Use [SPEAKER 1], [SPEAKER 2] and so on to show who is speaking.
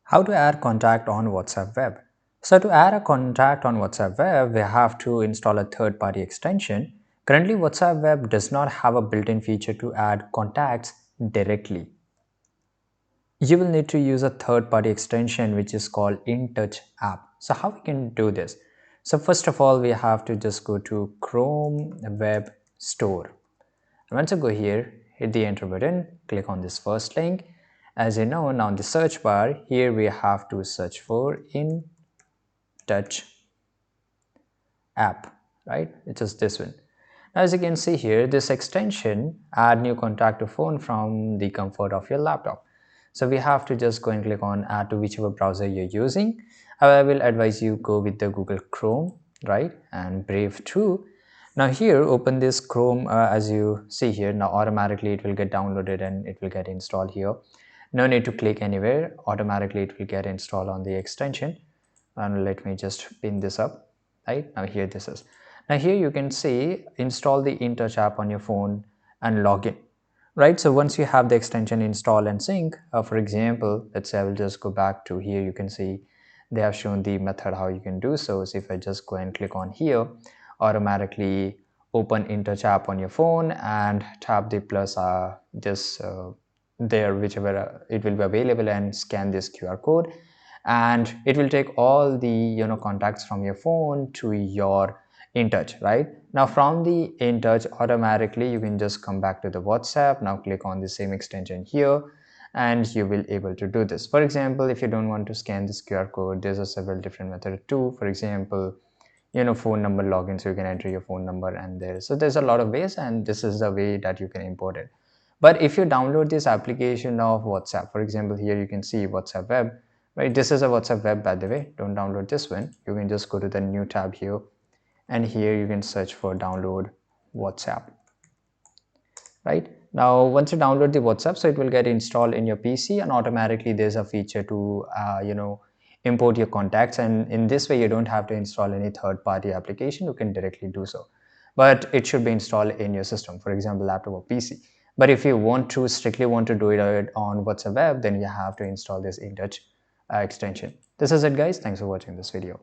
[SPEAKER 1] How to add contact on WhatsApp web? So to add a contact on WhatsApp web, we have to install a third-party extension. Currently, WhatsApp web does not have a built-in feature to add contacts directly. You will need to use a third-party extension which is called InTouch app. So how we can do this? So first of all, we have to just go to Chrome Web Store. Once you go here, hit the enter button, click on this first link. As you know, now in the search bar, here we have to search for InTouch app, right? It's just this one. Now, as you can see here, this extension add new contact to phone from the comfort of your laptop. So we have to just go and click on add to whichever browser you're using. I will advise you go with the Google Chrome, right? And Brave too. Now here, open this Chrome as you see here. Now automatically it will get downloaded and it will get installed here. No need to click anywhere. Automatically it will get installed on the extension. And let me just pin this up. Right now here this is. Now here you can see install the InTouch app on your phone and log in. Right, so once you have the extension install and sync, for example, let's say I will just go back to here. You can see they have shown the method how you can do so. So if I just go and click on here, automatically open InTouch app on your phone and tap the plus just there whichever it will be available and scan this QR code, and it will take all the contacts from your phone to your InTouch. Right now from the InTouch, automatically you can just come back to the WhatsApp. Now click on the same extension here and you will able to do this. For example, if you don't want to scan this QR code, there's a several different methods too. For example, phone number login, so you can enter your phone number and there's a lot of ways, and this is the way that you can import it. But if you download this application of WhatsApp, for example, here you can see WhatsApp web, right? This is a WhatsApp web, by the way. Don't download this one. You can just go to the new tab here, and here you can search for download WhatsApp. Right now, once you download the WhatsApp, so it will get installed in your PC, and automatically there's a feature to import your contacts, and in this way you don't have to install any third-party application. You can directly do so, but it should be installed in your system, for example laptop or PC. But if you want to strictly want to do it on WhatsApp web, then you have to install this InTouch extension. This is it, guys. Thanks for watching this video.